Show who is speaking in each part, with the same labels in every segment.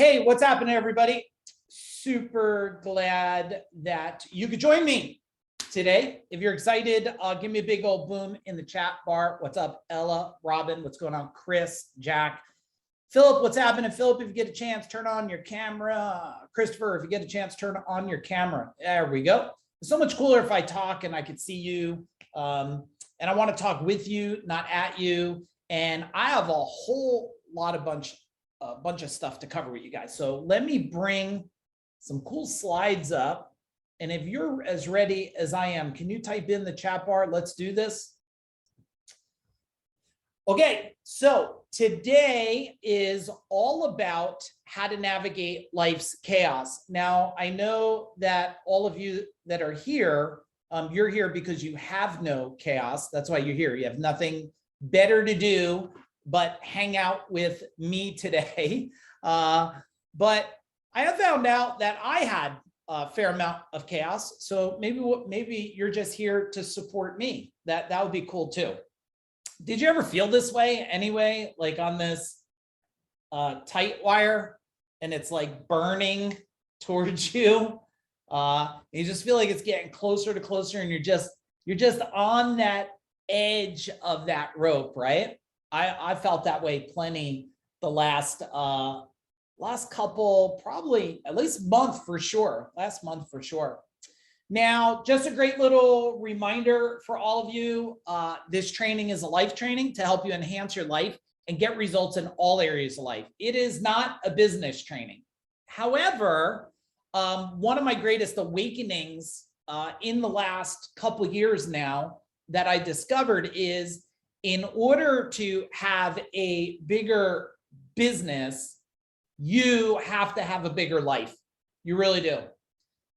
Speaker 1: Hey, what's happening, everybody? Super glad that you could join me today. If you're excited, give me a big old boom in the chat bar. What's up, Ella, Robin? What's going on? Chris, Jack, Philip, what's happening? Philip, if you get a chance, turn on your camera. Christopher, if you get a chance, turn on your camera. There we go. It's so much cooler if I talk and I could see you. And I want to talk with you, not at you. And I have a whole lot of bunch of stuff to cover with you guys. So let me bring some cool slides up. And if you're as ready as I am, can you type in the chat bar? Let's do this. Okay, so today is all about how to navigate life's chaos. Now, I know that all of you that are here, you're here because you have no chaos. That's why you're here. You have nothing better to do but hang out with me today. But I have found out that I had a fair amount of chaos. So maybe you're just here to support me. That would be cool too. Did you ever feel this way anyway? Like on this tight wire and it's like burning towards you. You just feel like it's getting closer to closer and you're just on that edge of that rope, right? I felt that way plenty the last couple, probably at least month for sure, last month for sure. Now, just a great little reminder for all of you, this training is a life training to help you enhance your life and get results in all areas of life. It is not a business training. However, one of my greatest awakenings in the last couple of years now that I discovered is in order to have a bigger business, you have to have a bigger life. You really do.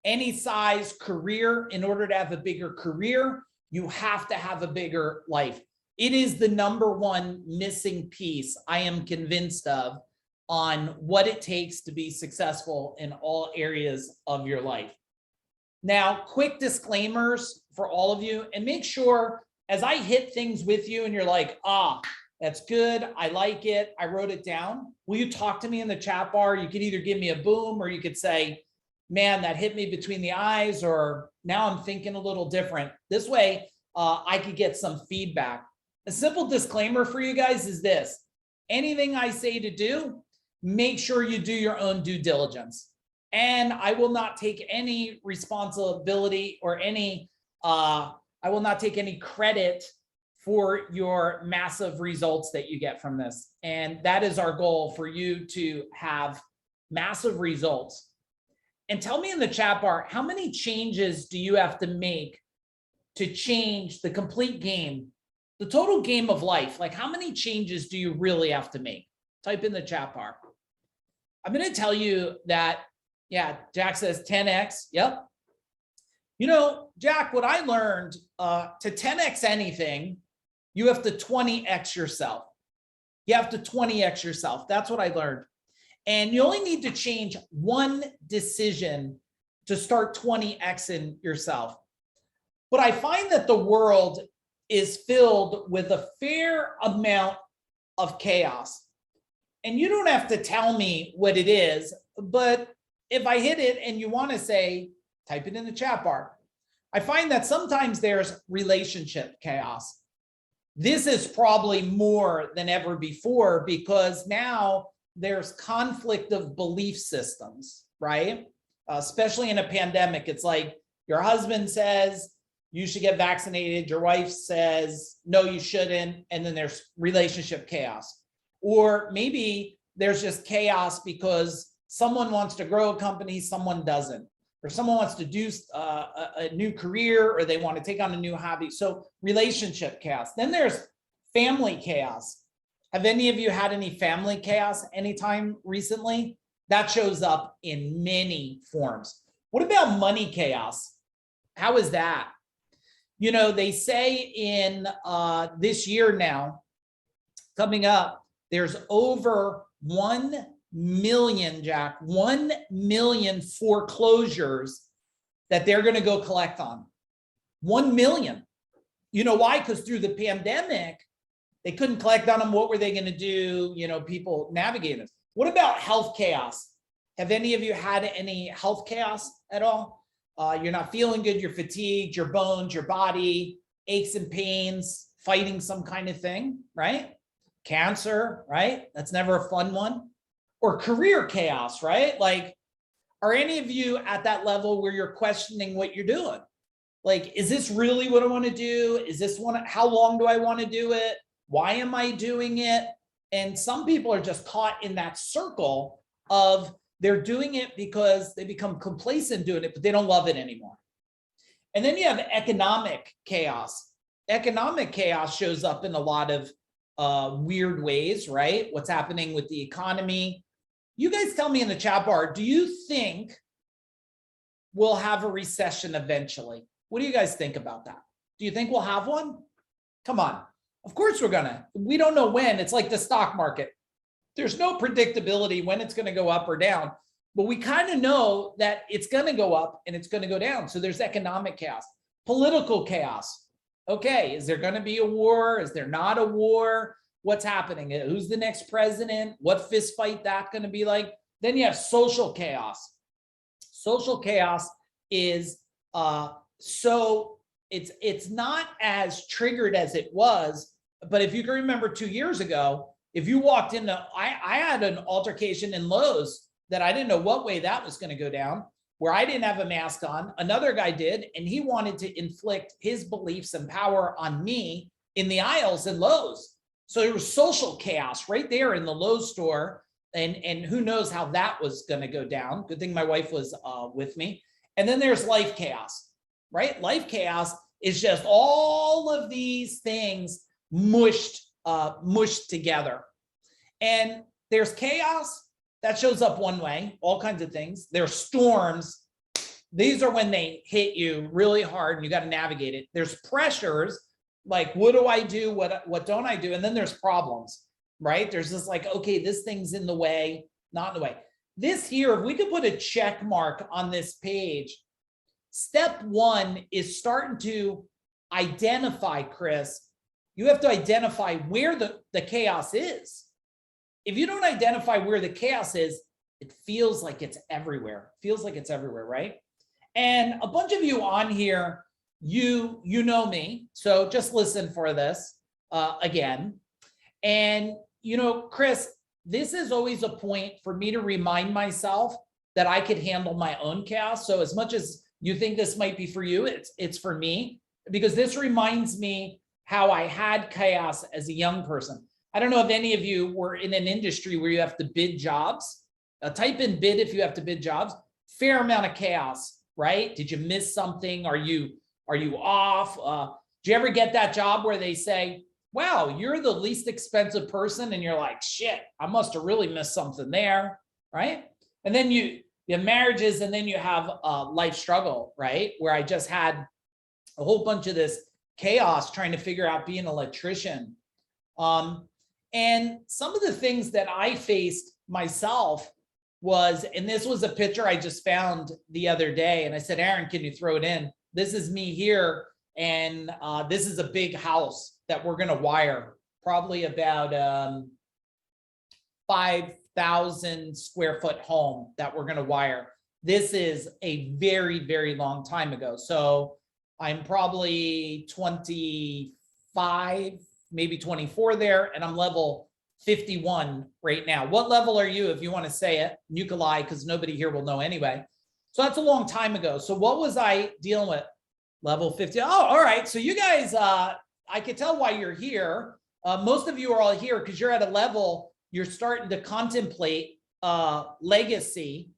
Speaker 1: Any size career, in order to have a bigger career, you have to have a bigger life. It is the #1 missing piece I am convinced of on what it takes to be successful in all areas of your life. Now, quick disclaimers for all of you, and make sure as I hit things with you and you're like, that's good, I like it, I wrote it down. Will you talk to me in the chat bar? You could either give me a boom or you could say, man, that hit me between the eyes, or now I'm thinking a little different. This way, I could get some feedback. A simple disclaimer for you guys is this: anything I say to do, make sure you do your own due diligence. And I will not take any responsibility or I will not take any credit for your massive results that you get from this. And that is our goal, for you to have massive results. And tell me in the chat bar, how many changes do you have to make to change the complete game, the total game of life? Like, how many changes do you really have to make? Type in the chat bar. I'm going to tell you that, yeah, Jack says 10x. Yep. You know, Jack, what I learned, to 10x anything, you have to 20x yourself. You have to 20x yourself. That's what I learned. And you only need to change one decision to start 20xing yourself. But I find that the world is filled with a fair amount of chaos. And you don't have to tell me what it is, but if I hit it and you want to say, type it in the chat bar. I find that sometimes there's relationship chaos. This is probably more than ever before because now there's conflict of belief systems, right? Especially in a pandemic. It's like your husband says you should get vaccinated. Your wife says, no, you shouldn't. And then there's relationship chaos. Or maybe there's just chaos because someone wants to grow a company, someone doesn't. Or someone wants to do a new career, or they want to take on a new hobby. So relationship chaos. Then there's family chaos. Have any of you had any family chaos anytime recently? That shows up in many forms. What about money chaos? How is that? You know, they say in this year now, coming up, there's over 1 million, Jack, 1 million foreclosures that they're going to go collect on. 1 million. You know why? Because through the pandemic, they couldn't collect on them. What were they going to do? You know, people navigating this. What about health chaos? Have any of you had any health chaos at all? You're not feeling good, you're fatigued, your bones, your body, aches and pains, fighting some kind of thing, right? Cancer, right? That's never a fun one. Or career chaos, right? Like, are any of you at that level where you're questioning what you're doing? Like, is this really what I want to do? Is this one? How long do I want to do it? Why am I doing it? And some people are just caught in that circle of they're doing it because they become complacent doing it, but they don't love it anymore. And then you have economic chaos. Economic chaos shows up in a lot of weird ways, right? What's happening with the economy? You guys tell me in the chat bar, do you think we'll have a recession eventually? What do you guys think about that? Do you think we'll have one? Come on. Of course we're gonna. We don't know when. It's like the stock market. There's no predictability when it's going to go up or down, but we kind of know that it's going to go up and it's going to go down. So there's economic chaos, political chaos. Okay, is there going to be a war? Is there not a war? What's happening? Who's the next president? What fist fight that going to be like? Then you have social chaos. Social chaos is so it's not as triggered as it was, but if you can remember 2 years ago, if you walked into, I had an altercation in Lowe's that I didn't know what way that was going to go down, where I didn't have a mask on. Another guy did, and he wanted to inflict his beliefs and power on me in the aisles in Lowe's. So there was social chaos right there in the Lowe's store, and who knows how that was going to go down. Good thing my wife was with me. And then there's life chaos, right? Life chaos is just all of these things mushed together. And there's chaos that shows up one way, all kinds of things. There's storms. These are when they hit you really hard and you got to navigate it. There's pressures, like what do I do? What don't I do? And then there's problems, right? There's this like, okay, this thing's in the way, not in the way. This here, if we could put a check mark on this page, step one is starting to identify, Chris. You have to identify where the chaos is. If you don't identify where the chaos is, it feels like it's everywhere. Feels like it's everywhere, right? And a bunch of you on here, you know me, so just listen for this again. And you know, Chris, this is always a point for me to remind myself that I could handle my own chaos. So as much as you think this might be for you, it's for me, because this reminds me how I had chaos as a young person. I don't know if any of you were in an industry where you have to bid jobs. Type in bid if you have to bid jobs. Fair amount of chaos, right? Did you miss something? Are you off? Do you ever get that job where they say, wow, you're the least expensive person, and you're like, shit, I must have really missed something there, right? And then you have marriages, and then you have a life struggle, right? Where I just had a whole bunch of this chaos trying to figure out being an electrician. And some of the things that I faced myself was, and this was a picture I just found the other day, and I said, Aaron, can you throw it in? This is me here, and this is a big house that we're going to wire, probably about 5,000 square foot home that we're going to wire. This is a very, very long time ago. So I'm probably 25, maybe 24 there, and I'm level 51 right now. What level are you, if you want to say it? You can lie because nobody here will know anyway. So that's a long time ago. So what was I dealing with? Level 50. Oh, all right. So you guys, I could tell why you're here. Most of you are all here because you're at a level, you're starting to contemplate legacy.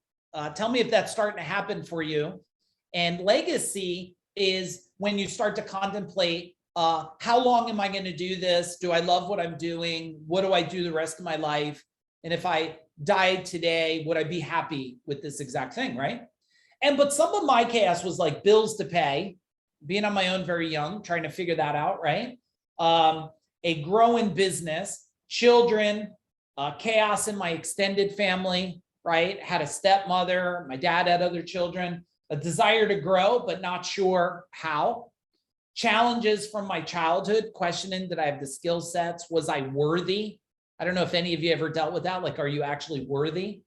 Speaker 1: Tell me if that's starting to happen for you. And legacy is when you start to contemplate, how long am I going to do this? Do I love what I'm doing? What do I do the rest of my life? And if I died today, would I be happy with this exact thing, right? But some of my chaos was like bills to pay, being on my own very young, trying to figure that out, right? A growing business, children, chaos in my extended family, right? Had a stepmother, my dad had other children, a desire to grow, but not sure how. Challenges from my childhood, questioning, did I have the skill sets? Was I worthy? I don't know if any of you ever dealt with that. Like, are you actually worthy?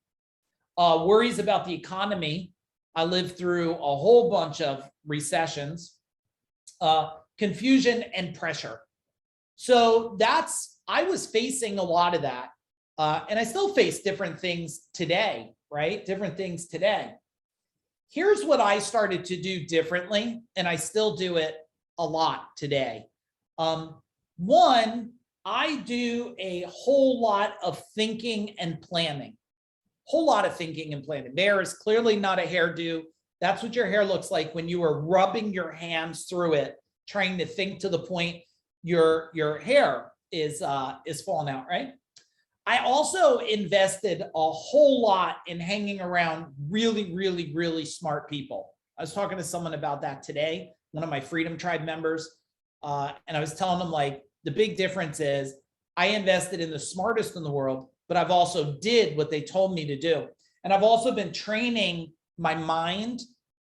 Speaker 1: worries about the economy. I lived through a whole bunch of recessions, confusion and pressure. So I was facing a lot of that. And I still face different things today, right? Different things today. Here's what I started to do differently, and I still do it a lot today. One, I do a whole lot of thinking and planning. Whole lot of thinking and planning. There is clearly not a hairdo. That's what your hair looks like when you are rubbing your hands through it, trying to think to the point your hair is falling out, right? I also invested a whole lot in hanging around really, really, really smart people. I was talking to someone about that today, one of my Freedom Tribe members, and I was telling them, like, the big difference is I invested in the smartest in the world, but I've also did what they told me to do. And I've also been training my mind,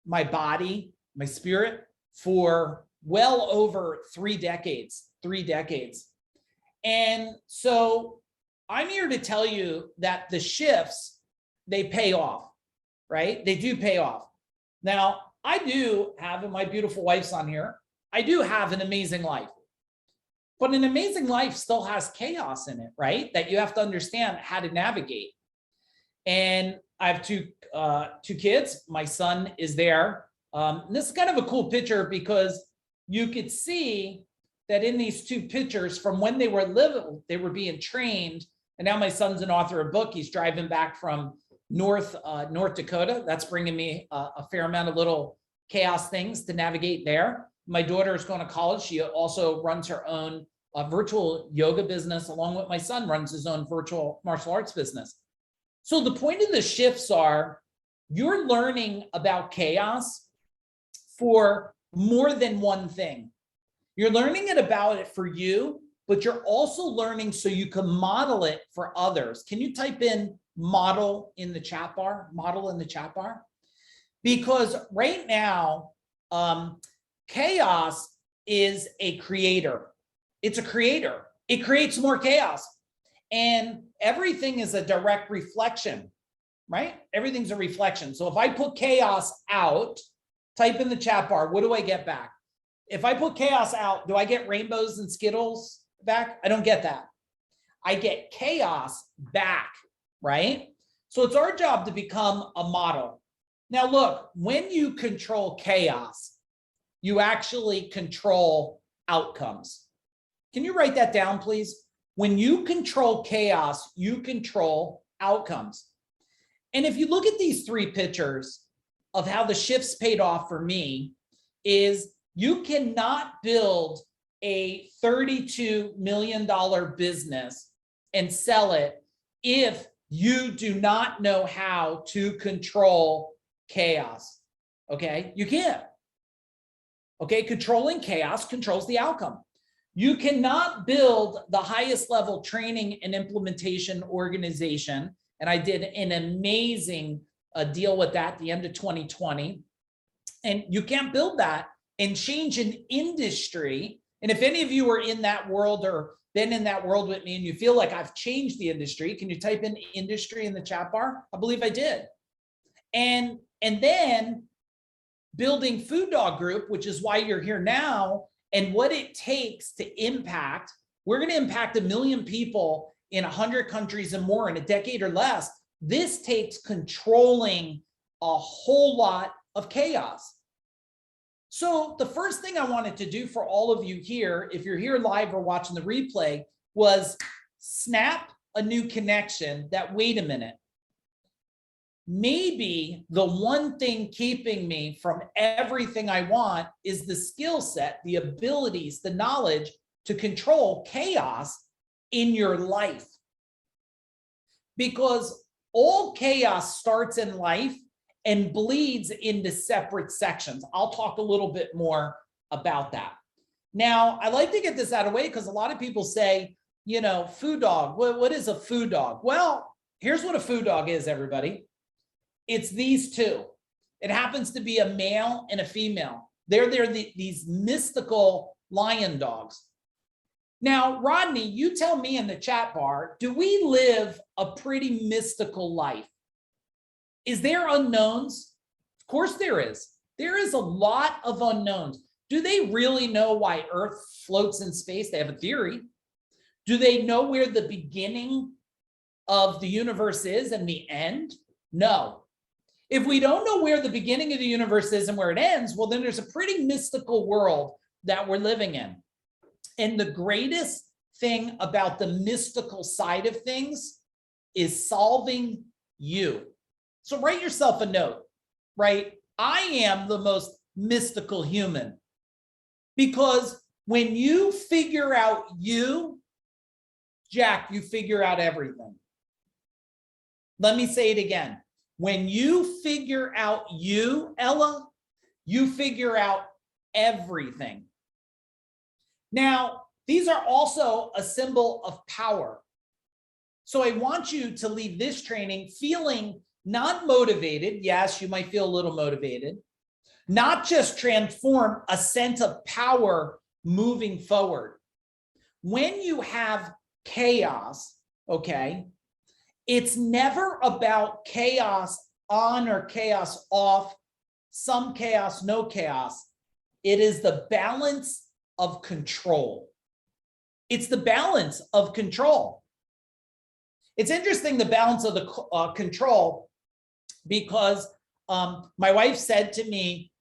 Speaker 1: my body, my spirit for well over 3 decades. And so I'm here to tell you that the shifts, they pay off, right? They do pay off. Now, I do have, and my beautiful wife's on here, I do have an amazing life. But an amazing life still has chaos in it, right? That you have to understand how to navigate. And I have two kids. My son is there. This is kind of a cool picture because you could see that in these 2 pictures from when they were little, they were being trained. And now my son's an author of a book. He's driving back from North Dakota. That's bringing me a fair amount of little chaos things to navigate there. My daughter is going to college. She also runs her own virtual yoga business, along with my son runs his own virtual martial arts business. So the point of the shifts are you're learning about chaos for more than one thing. You're learning about it for you, but you're also learning so you can model it for others. Can you type in model in the chat bar? Model in the chat bar? Because right now, chaos is a creator. It's a creator. It creates more chaos. And everything is a direct reflection, right? Everything's a reflection. So if I put chaos out, type in the chat bar, what do I get back? If I put chaos out, do I get rainbows and Skittles back? I don't get that. I get chaos back, right? So it's our job to become a model. Now, look, when you control chaos, you actually control outcomes. Can you write that down, please? When you control chaos, you control outcomes. And if you look at these 3 pictures of how the shifts paid off for me, is you cannot build a $32 million business and sell it if you do not know how to control chaos. Okay, you can't. Okay, controlling chaos controls the outcome. You cannot build the highest level training and implementation organization. And I did an amazing deal with that at the end of 2020. And you can't build that and change an industry. And if any of you are in that world or been in that world with me and you feel like I've changed the industry, can you type in industry in the chat bar? I believe I did. And then building FuDog Group, which is why you're here now, and what it takes to impact. We're going to impact 1 million people in 100 countries and more in a decade or less. This takes controlling a whole lot of chaos. So the first thing I wanted to do for all of you here, if you're here live or watching the replay, was snap a new connection that, wait a minute, maybe the one thing keeping me from everything I want is the skill set, the abilities, the knowledge to control chaos in your life. Because all chaos starts in life and bleeds into separate sections. I'll talk a little bit more about that. Now, I like to get this out of the way because a lot of people say, you know, FuDog, what is a FuDog? Well, here's what a FuDog is, everybody. It's these 2. It happens to be a male and a female. They're these mystical lion dogs. Now, Rodney, you tell me in the chat bar, do we live a pretty mystical life? Is there unknowns? Of course there is. There is a lot of unknowns. Do they really know why Earth floats in space? They have a theory. Do they know where the beginning of the universe is and the end? No. If we don't know where the beginning of the universe is and where it ends, well, then there's a pretty mystical world that we're living in. And the greatest thing about the mystical side of things is solving you. So write yourself a note, right? I am the most mystical human, because when you figure out you, Jack, you figure out everything. Let me say it again. When you figure out you, Ella, you figure out everything. Now, these are also a symbol of power. So I want you to leave this training feeling not motivated. Yes, you might feel a little motivated. Not just transform, a sense of power moving forward. When you have chaos, okay, it's never about chaos on or chaos off, some chaos, no chaos. It is the balance of control. It's the balance of control. It's interesting, the balance of the control, because my wife said to me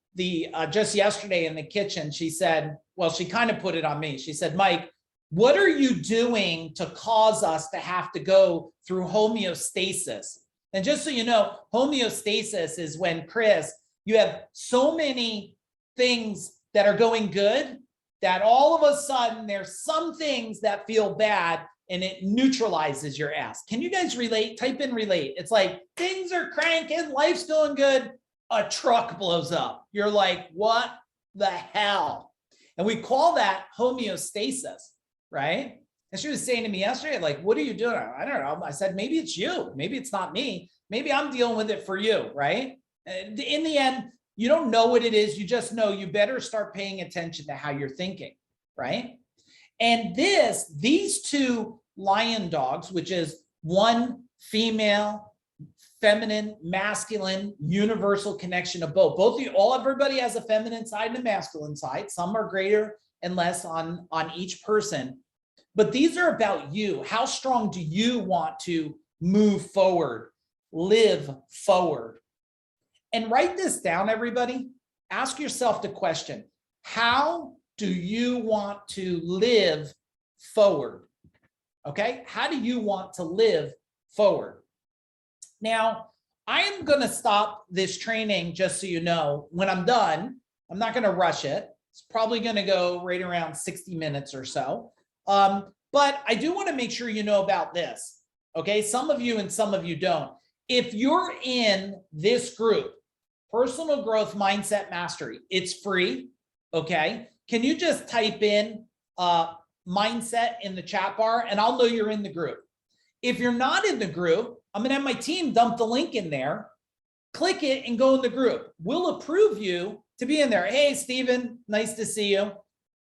Speaker 1: just yesterday in the kitchen, she said, well, she kind of put it on me. She said, Mike, what are you doing to cause us to have to go through homeostasis? And just so you know, homeostasis is when, Chris, you have so many things that are going good that all of a sudden there's some things that feel bad and it neutralizes your ass. Can you guys relate? Type in relate. It's like things are cranking, life's going good, a truck blows up. You're like, what the hell? And we call that homeostasis, right? And she was saying to me yesterday, like, what are you doing? I don't know. I said, maybe it's you. Maybe it's not me. Maybe I'm dealing with it for you, right? And in the end, you don't know what it is. You just know you better start paying attention to how you're thinking, right? And these two lion dogs, which is one female, feminine, masculine, universal connection of both. Everybody has a feminine side and a masculine side. Some are greater and less on each person. But these are about you. How strong do you want to move forward, live forward? And write this down, everybody. Ask yourself the question, how do you want to live forward? Okay, how do you want to live forward? Now, I am going to stop this training, just so you know. When I'm done, I'm not going to rush it. It's probably going to go right around 60 minutes or so. But I do want to make sure you know about this. Okay, some of you and some of you don't. If you're in this group, Personal Growth Mindset Mastery, it's free. Okay, can you just type in mindset in the chat bar and I'll know you're in the group. If you're not in the group, I'm going to have my team dump the link in there, click it and go in the group. We'll approve you to be in there. Hey, Stephen, nice to see you.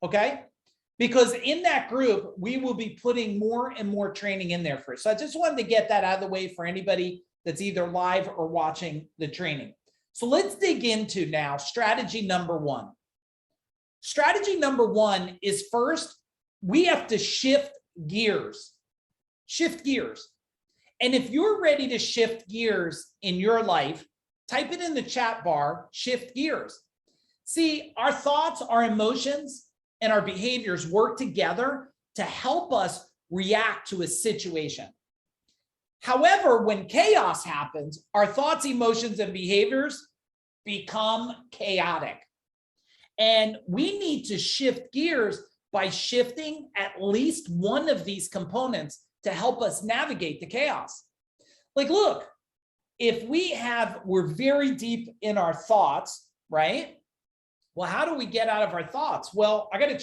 Speaker 1: Okay. Because in that group, we will be putting more and more training in there for you. So I just wanted to get that out of the way for anybody that's either live or watching the training. So let's dig into now strategy number one. Strategy number one is, first, we have to shift gears. Shift gears. And if you're ready to shift gears in your life, type it in the chat bar, shift gears. See, our thoughts, our emotions, and our behaviors work together to help us react to a situation. However, when chaos happens, our thoughts, emotions, and behaviors become chaotic. And we need to shift gears by shifting at least one of these components to help us navigate the chaos. Like, look, if we're very deep in our thoughts, right? Well, how do we get out of our thoughts? Well, I got to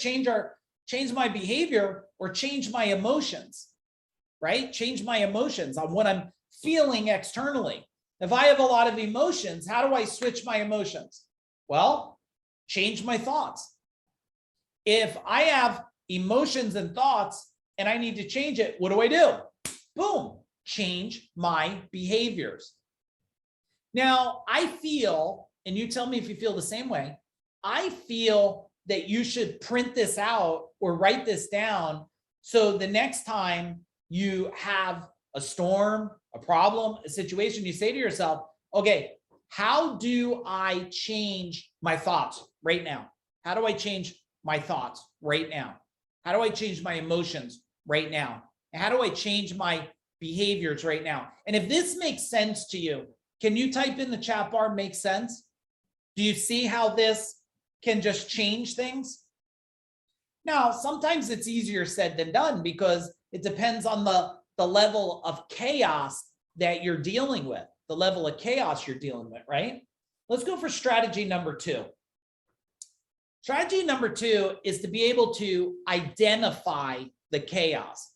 Speaker 1: change my behavior or change my emotions, right? Change my emotions on what I'm feeling externally. If I have a lot of emotions, how do I switch my emotions? Well, change my thoughts. If I have emotions and thoughts and I need to change it, what do? Boom, change my behaviors. Now, I feel, and you tell me if you feel the same way, I feel that you should print this out or write this down. So the next time you have a storm, a problem, a situation, you say to yourself, okay, how do I change my thoughts right now? How do I change my thoughts right now? How do I change my emotions right now? How do I change my behaviors right now? And if this makes sense to you, can you type in the chat bar, make sense? Do you see how this can just change things? Now, sometimes it's easier said than done because it depends on the level of chaos that you're dealing with, the level of chaos you're dealing with, right? Let's go for strategy number 2. Strategy number 2 is to be able to identify the chaos.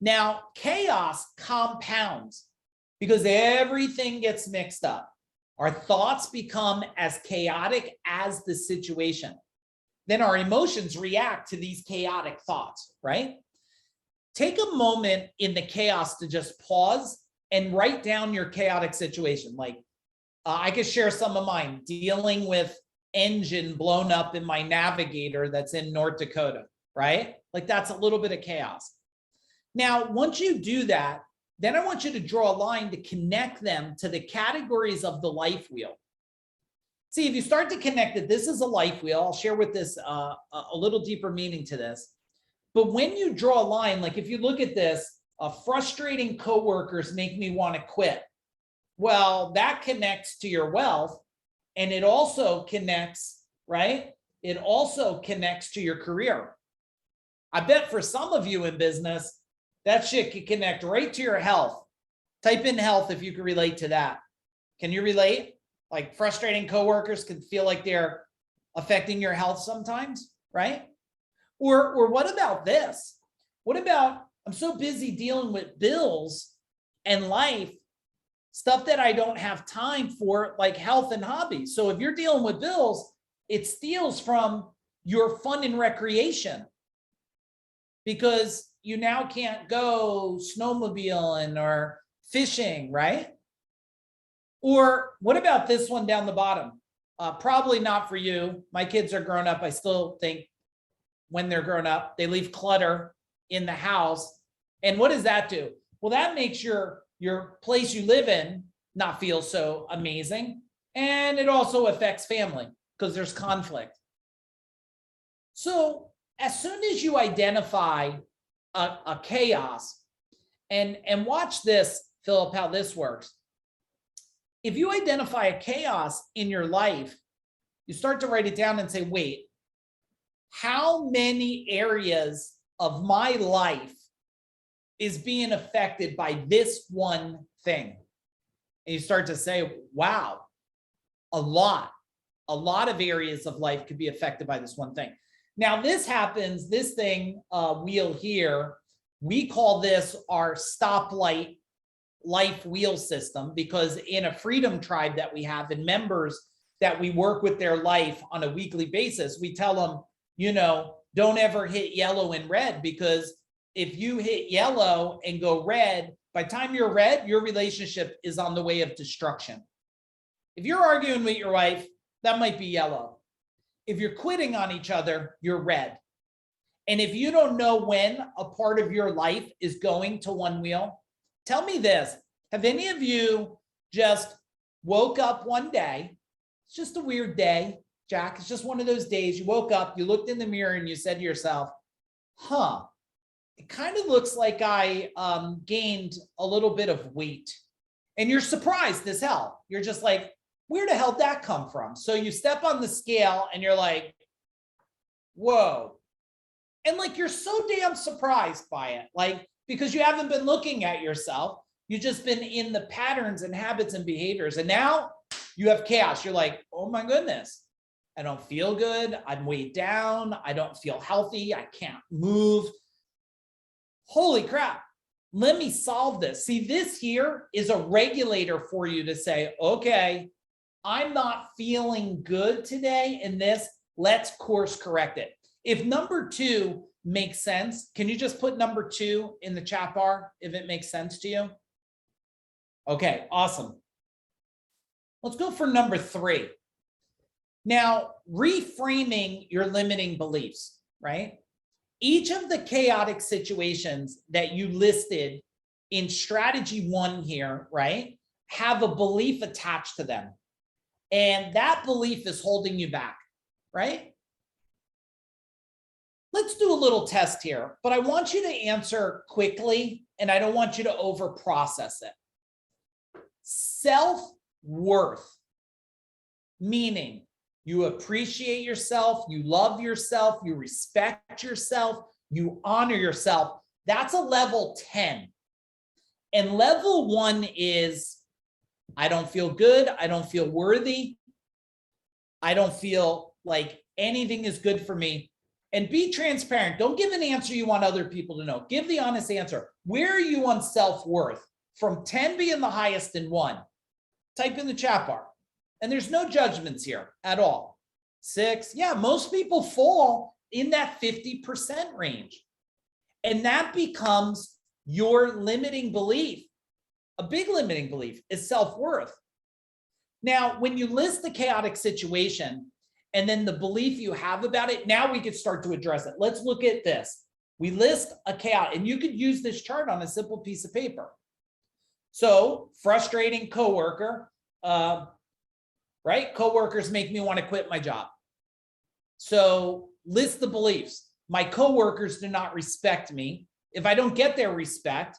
Speaker 1: Now, chaos compounds because everything gets mixed up. Our thoughts become as chaotic as the situation. Then our emotions react to these chaotic thoughts, right? Take a moment in the chaos to just pause and write down your chaotic situation. Like I could share some of mine, dealing with engine blown up in my Navigator that's in North Dakota, right? Like that's a little bit of chaos. Now, once you do that, then I want you to draw a line to connect them to the categories of the life wheel. See, if you start to connect it, this is a life wheel. I'll share with this a little deeper meaning to this. But when you draw a line, like if you look at this, frustrating coworkers make me want to quit. Well, that connects to your wealth, and it also connects, right? It also connects to your career. I bet for some of you in business, that shit can connect right to your health. Type in health if you can relate to that. Can you relate? Like frustrating coworkers can feel like they're affecting your health sometimes, right? Or what about this? What about, I'm so busy dealing with bills and life, stuff that I don't have time for, like health and hobbies. So if you're dealing with bills, it steals from your fun and recreation because you now can't go snowmobiling or fishing, right? Or what about this one down the bottom? Probably not for you. My kids are grown up. I still think when they're grown up, they leave clutter in the house. And what does that do? Well, that makes your place you live in not feel so amazing. And it also affects family because there's conflict. So as soon as you identify a chaos, and watch this, Philip, how this works. If you identify a chaos in your life, you start to write it down and say, wait, how many areas of my life is being affected by this one thing? And you start to say, wow, a lot of areas of life could be affected by this one thing. Now this happens, this thing, wheel here, we call this our stoplight life wheel system, because in a freedom tribe that we have and members that we work with their life on a weekly basis, we tell them, you know, don't ever hit yellow and red, because if you hit yellow and go red, by the time you're red, your relationship is on the way of destruction. If you're arguing with your wife, that might be yellow. If you're quitting on each other, you're red. And if you don't know when a part of your life is going to one wheel, tell me this. Have any of you just woke up one day? It's just a weird day, Jack. It's just one of those days. You woke up, you looked in the mirror and you said to yourself, huh, it kind of looks like I gained a little bit of weight. And you're surprised as hell. You're just like, where the hell did that come from? So you step on the scale and you're like, whoa. And like, you're so damn surprised by it. Like, because you haven't been looking at yourself. You've just been in the patterns and habits and behaviors. And now you have chaos. You're like, oh my goodness, I don't feel good. I'm weighed down. I don't feel healthy. I can't move. Holy crap. Let me solve this. See, this here is a regulator for you to say, okay, I'm not feeling good today in this. Let's course correct it. If number 2 makes sense, can you just put number 2 in the chat bar if it makes sense to you? Okay, awesome. Let's go for number 3. Now, reframing your limiting beliefs, right? Each of the chaotic situations that you listed in strategy 1 here, right, have a belief attached to them. And that belief is holding you back, right? Let's do a little test here, but I want you to answer quickly and I don't want you to over process it. Self-worth, meaning you appreciate yourself, you love yourself, you respect yourself, you honor yourself. That's a level 10. And level 1 is, I don't feel good. I don't feel worthy. I don't feel like anything is good for me. And be transparent. Don't give an answer you want other people to know. Give the honest answer. Where are you on self-worth? From 10 being the highest and 1. Type in the chat bar. And there's no judgments here at all. 6. Yeah, most people fall in that 50% range. And that becomes your limiting belief. A big limiting belief is self-worth. Now, when you list the chaotic situation and then the belief you have about it, now we could start to address it. Let's look at this. We list a chaotic, and you could use this chart on a simple piece of paper. So, frustrating coworker, right? Coworkers make me want to quit my job. So, list the beliefs. My coworkers do not respect me. If I don't get their respect,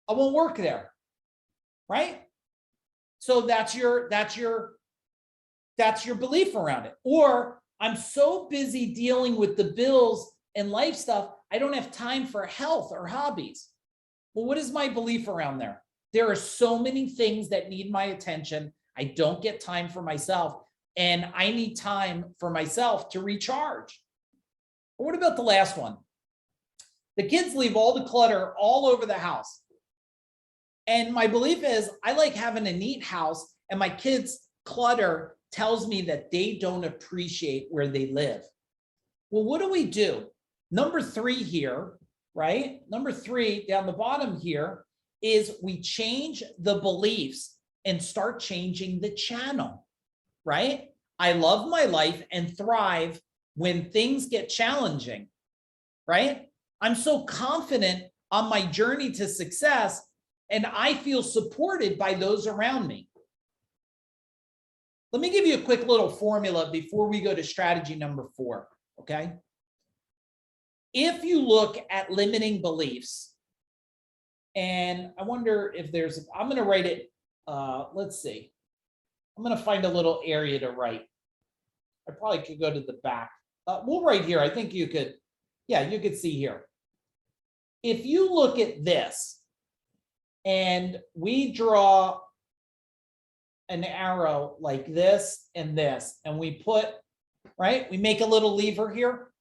Speaker 1: I won't work there, right? So that's your belief around it. Or I'm so busy dealing with the bills and life stuff, I don't have time for health or hobbies. Well, what is my belief around there? There are so many things that need my attention. I don't get time for myself, and I need time for myself to recharge. Or what about the last one? The kids leave all the clutter all over the house. And my belief is I like having a neat house, and my kids' clutter tells me that they don't appreciate where they live. Well, what do? Number 3 here, right? Number 3 down the bottom here is we change the beliefs and start changing the channel, right? I love my life and thrive when things get challenging, right? I'm so confident on my journey to success, and I feel supported by those around me. Let me give you a quick little formula before we go to strategy number 4, okay? If you look at limiting beliefs, and I wonder if there's, I'm going to write it, let's see. I'm going to find a little area to write. I probably could go to the back. We'll write here. I think you could, yeah, you could see here. If you look at this, and we draw an arrow like this, and we put, right? We make a little lever here.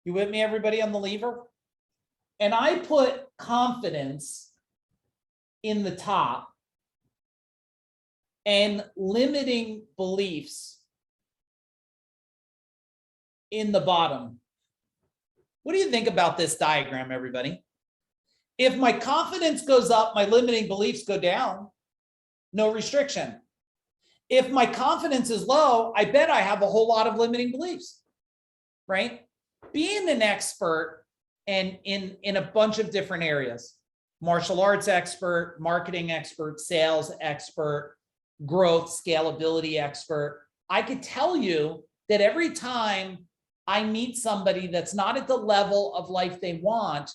Speaker 1: You with me, everybody, on the lever? And I put confidence in the top and limiting beliefs in the bottom. What do you think about this diagram, everybody? If my confidence goes up, my limiting beliefs go down. No restriction. If my confidence is low, I bet I have a whole lot of limiting beliefs, right? Being an expert and in a bunch of different areas, martial arts expert, marketing expert, sales expert, growth, scalability expert, I could tell you that every time I meet somebody that's not at the level of life they want,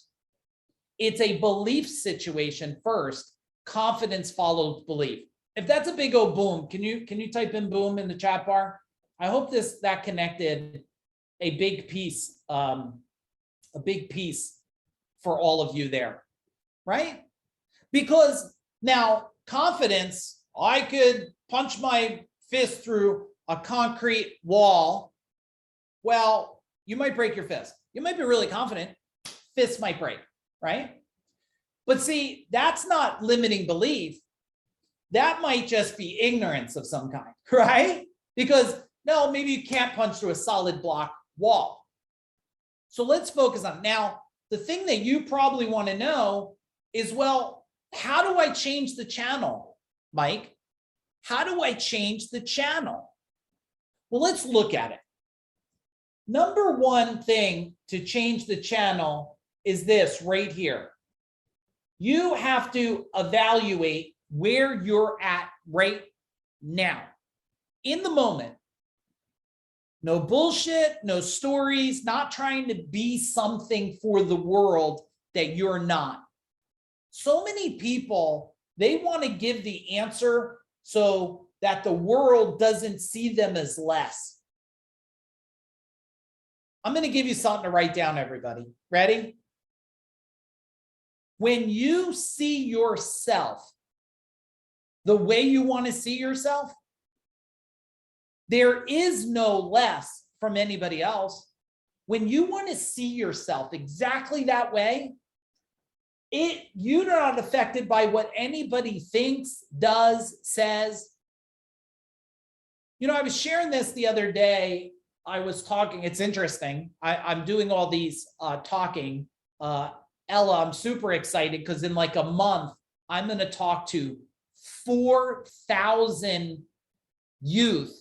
Speaker 1: it's a belief situation first. Confidence follows belief. If that's a big old boom, can you type in boom in the chat bar? I hope that connected a big piece for all of you there, right? Because now confidence, I could punch my fist through a concrete wall. Well, you might break your fist. You might be really confident. Fists might break, right? But see, that's not limiting belief. That might just be ignorance of some kind, right? Because no, maybe you can't punch through a solid block wall. So let's focus on now. The thing that you probably want to know is, well, how do I change the channel, Mike? How do I change the channel? Well, let's look at it. Number one thing to change the channel is this right here. You have to evaluate where you're at right now, in the moment. No bullshit, no stories, not trying to be something for the world that you're not. So many people, they want to give the answer so that the world doesn't see them as less. I'm going to give you something to write down, everybody. Ready? When you see yourself the way you want to see yourself, there is no less from anybody else. When you want to see yourself exactly that way, you're not affected by what anybody thinks, does, says. You know, I was sharing this the other day. I was talking, it's interesting. I'm doing all these talking. Ella, I'm super excited because in like a month, I'm going to talk to 4,000 youth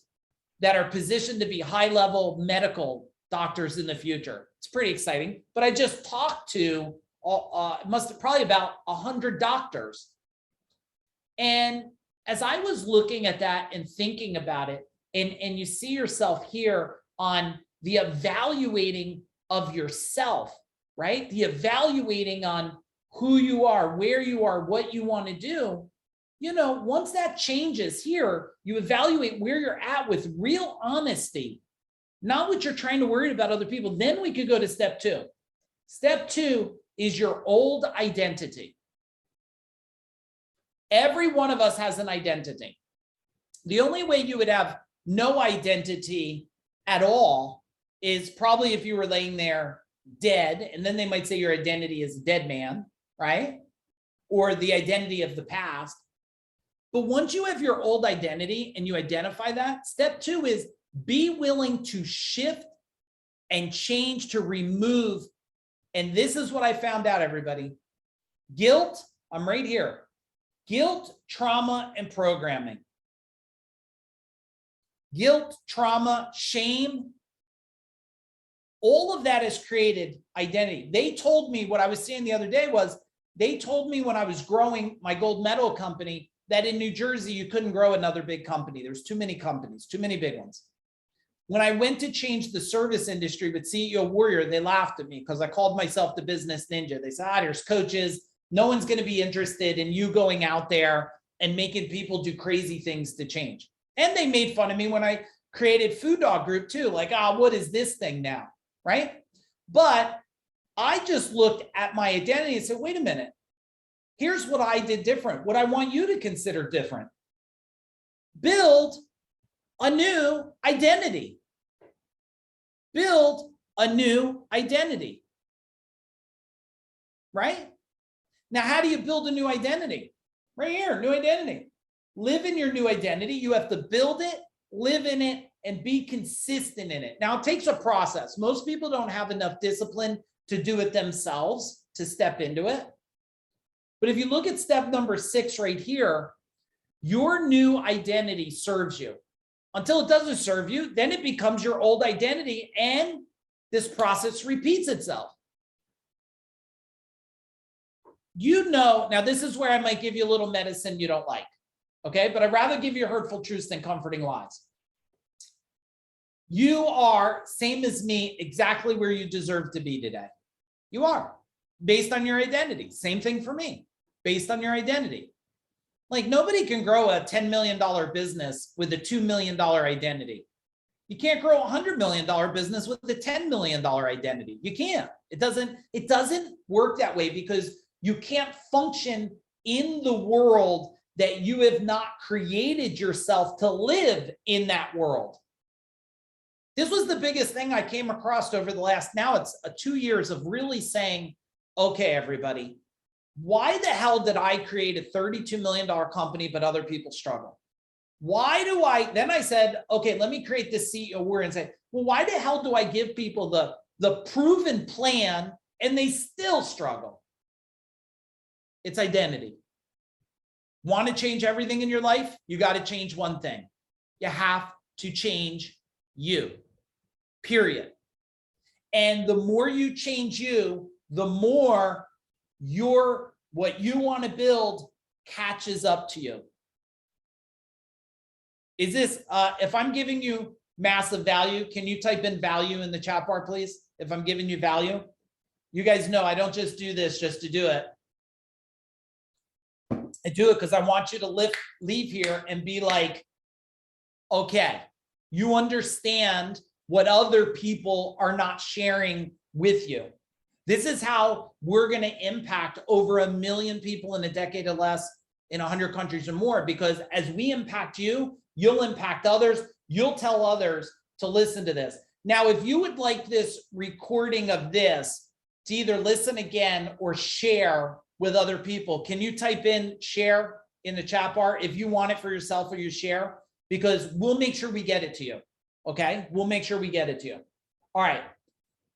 Speaker 1: that are positioned to be high-level medical doctors in the future. It's pretty exciting. But I just talked to probably about 100 doctors. And as I was looking at that and thinking about it, and you see yourself here on the evaluating of yourself, right? The evaluating on who you are, where you are, what you want to do. You know, once that changes here, you evaluate where you're at with real honesty, not what you're trying to worry about other people. Then we could go to step two. Step two is your old identity. Every one of us has an identity. The only way you would have no identity at all is probably if you were laying there dead, and then they might say your identity is a dead man, right? Or the identity of the past. But once you have your old identity and you identify that, step two is be willing to shift and change to remove. And this is what I found out, everybody. Guilt, I'm right here. Guilt, trauma, and programming. Guilt, trauma, shame, all of that has created identity. They told me, what I was saying the other day was, they told me when I was growing my gold medal company that in New Jersey, you couldn't grow another big company. There's too many companies, too many big ones. When I went to change the service industry with CEO Warrior, they laughed at me because I called myself the business ninja. They said, there's coaches. No one's going to be interested in you going out there and making people do crazy things to change. And they made fun of me when I created FuDog Group too. Like, what is this thing now? Right? But I just looked at my identity and said, wait a minute. Here's what I did different. What I want you to consider different. Build a new identity. Build a new identity. Right? Now, how do you build a new identity? Right here, new identity. Live in your new identity. You have to build it, live in it, and be consistent in it. Now, it takes a process. Most people don't have enough discipline to do it themselves, to step into it. But if you look at step number 6 right here, your new identity serves you. Until it doesn't serve you, then it becomes your old identity, and this process repeats itself. You know, now this is where I might give you a little medicine you don't like, okay? But I'd rather give you hurtful truths than comforting lies. You are, same as me, exactly where you deserve to be today. You are, based on your identity. Same thing for me, based on your identity. Like, nobody can grow a $10 million business with a $2 million identity. You can't grow a $100 million business with a $10 million identity. You can't. It doesn't work that way, because you can't function in the world that you have not created yourself to live in that world. This was the biggest thing I came across over the last, now it's 2 years of really saying, okay, everybody, why the hell did I create a $32 million company, but other people struggle? Why do then I said, okay, let me create this CEO word and say, well, why the hell do I give people the proven plan and they still struggle? It's identity. Want to change everything in your life? You got to change one thing. You have to change you, period. And the more you change you, the more what you want to build catches up to you. Is this, if I'm giving you massive value, can you type in value in the chat bar, please? If I'm giving you value, you guys know I don't just do this just to do it. I do it because I want you to leave here and be like, okay, you understand what other people are not sharing with you. This is how we're going to impact over 1 million people in a decade or less in 100 countries or more, because as we impact you, you'll impact others. You'll tell others to listen to this. Now, if you would like this recording of this to either listen again or share with other people, can you type in share in the chat bar if you want it for yourself or you share? Because we'll make sure we get it to you. Okay, we'll make sure we get it to you. All right.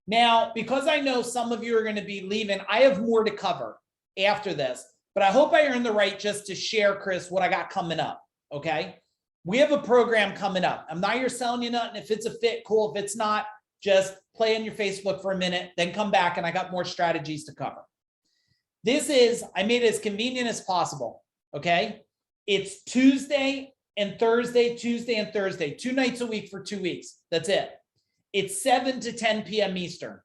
Speaker 1: Now, because I know some of you are going to be leaving, I have more to cover after this, but I hope I earned the right just to share, Chris, what I got coming up. Okay. We have a program coming up. I'm not here selling you nothing. If it's a fit, cool. If it's not, just play on your Facebook for a minute, then come back and I got more strategies to cover. This is, I made it as convenient as possible. Okay. It's Tuesday and Thursday, 2 nights a week for 2 weeks. That's it. It's 7 to 10 p.m. Eastern.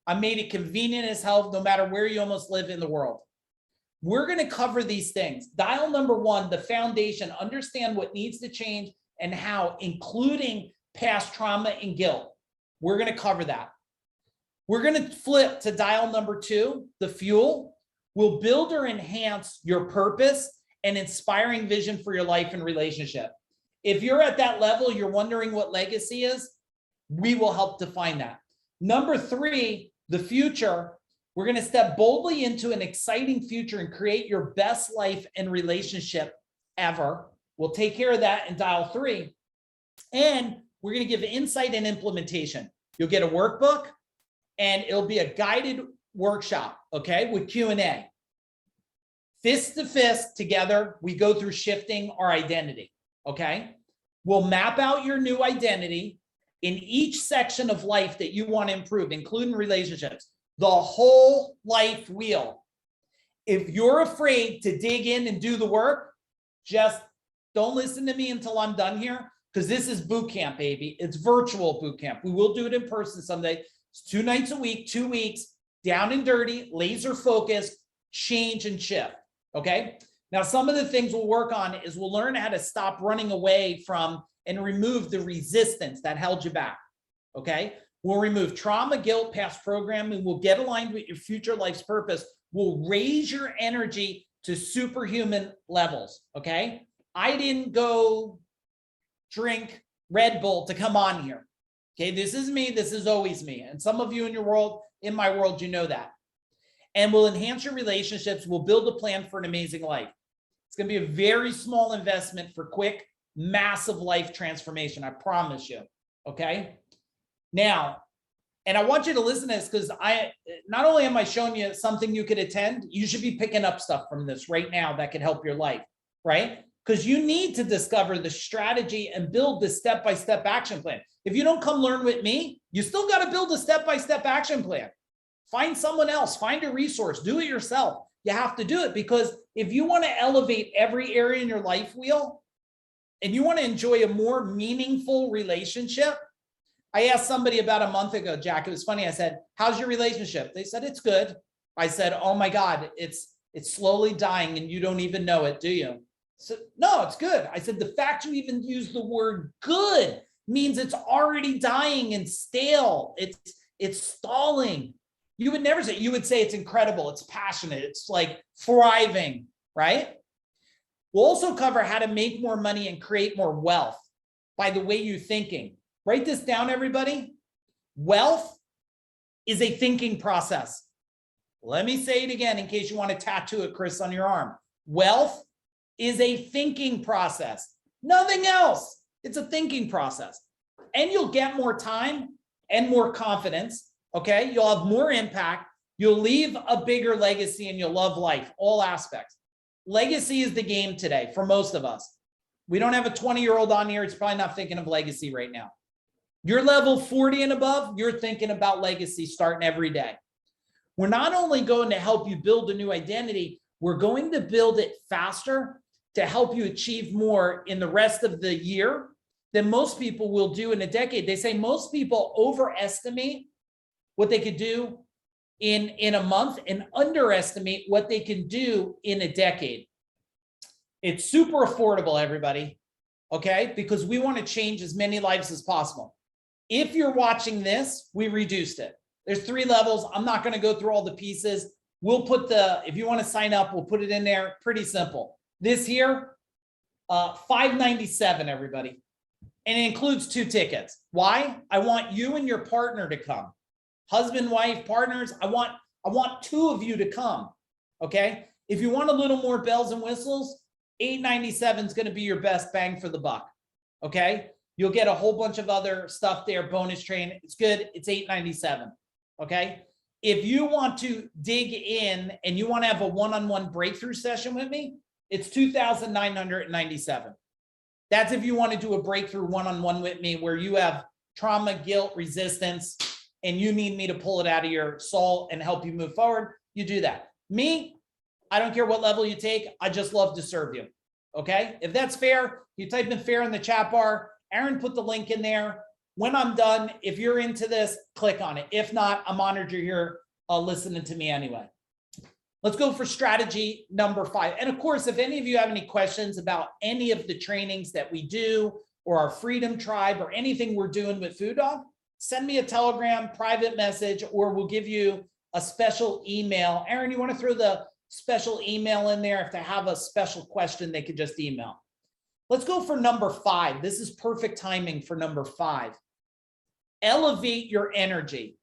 Speaker 1: I made it convenient as hell, no matter where you almost live in the world. We're going to cover these things. Dial number 1, the foundation, understand what needs to change and how, including past trauma and guilt. We're going to cover that. We're going to flip to dial number 2, the fuel. Will build or enhance your purpose and inspiring vision for your life and relationship. If you're at that level, you're wondering what legacy is, we will help define that. Number 3, the future. We're going to step boldly into an exciting future and create your best life and relationship ever. We'll take care of that in dial 3. And we're going to give insight and implementation. You'll get a workbook and it'll be a guided workshop, okay, with Q&A. Fist to fist together, we go through shifting our identity, okay? We'll map out your new identity in each section of life that you want to improve, including relationships, the whole life wheel. If you're afraid to dig in and do the work, just don't listen to me until I'm done here, because this is boot camp, baby. It's virtual boot camp. We will do it in person someday. It's 2 nights a week, 2 weeks, down and dirty, laser focused, change and shift. Okay. Now, some of the things we'll work on is we'll learn how to stop running away from and remove the resistance that held you back. Okay. We'll remove trauma, guilt, past programming. We'll get aligned with your future life's purpose. We'll raise your energy to superhuman levels. Okay. I didn't go drink Red Bull to come on here. Okay. This is me. This is always me. And some of you in your world, in my world, you know that. And we'll enhance your relationships. We'll build a plan for an amazing life. It's going to be a very small investment for quick, massive life transformation. I promise you. Okay. Now, and I want you to listen to this, because not only am I showing you something you could attend, you should be picking up stuff from this right now that could help your life, right? Because you need to discover the strategy and build the step-by-step action plan. If you don't come learn with me, you still got to build a step-by-step action plan. Find someone else, find a resource, do it yourself. You have to do it, because if you want to elevate every area in your life wheel and you want to enjoy a more meaningful relationship. I asked somebody about a month ago, Jack, it was funny. I said, how's your relationship? They said, it's good. I said, oh my God, it's slowly dying and you don't even know it, do you? So, no, it's good. I said, the fact you even use the word good means it's already dying and stale. It's stalling. You would never say, you would say it's incredible, it's passionate, it's like thriving, right? We'll also cover how to make more money and create more wealth by the way you're thinking. Write this down, everybody. Wealth is a thinking process. Let me say it again in case you want to tattoo it, Chris, on your arm. Wealth is a thinking process. Nothing else. It's a thinking process. And you'll get more time and more confidence. Okay, you'll have more impact. You'll leave a bigger legacy and you'll love life, all aspects. legacy is the game today for most of us. We don't have a 20-year-old on here. It's probably not thinking of legacy right now. You're level 40 and above, you're thinking about legacy starting every day. We're not only going to help you build a new identity, we're going to build it faster to help you achieve more in the rest of the year than most people will do in a decade. They say most people overestimate what they could do in a month and underestimate what they can do in a decade. It's super affordable, everybody, okay? Because we want to change as many lives as possible. If you're watching this, we reduced it. There's 3 levels. I'm not going to go through all the pieces. We'll put if you want to sign up, we'll put it in there. Pretty simple. This here, $597, everybody. And it includes 2 tickets. Why? I want you and your partner to come. Husband, wife, partners. I want 2 of you to come. Okay. If you want a little more bells and whistles, $897 is going to be your best bang for the buck. Okay. You'll get a whole bunch of other stuff there. Bonus train. It's good. It's $897. Okay. If you want to dig in and you want to have a one-on-one breakthrough session with me, it's $2,997. That's if you want to do a breakthrough one-on-one with me where you have trauma, guilt, resistance, and you need me to pull it out of your soul and help you move forward. You do that. Me, I don't care what level you take. I just love to serve you. Okay. If that's fair, you type in fair in the chat bar. Aaron put the link in there. When I'm done, if you're into this, click on it. If not, I'm honored you're here listening to me anyway. Let's go for strategy number 5. And of course, if any of you have any questions about any of the trainings that we do or our Freedom Tribe or anything we're doing with FuDog, send me a Telegram private message, or we'll give you a special email. Aaron, you want to throw the special email in there? If they have a special question, they could just email. Let's go for number 5. This is perfect timing for number 5. Elevate your energy.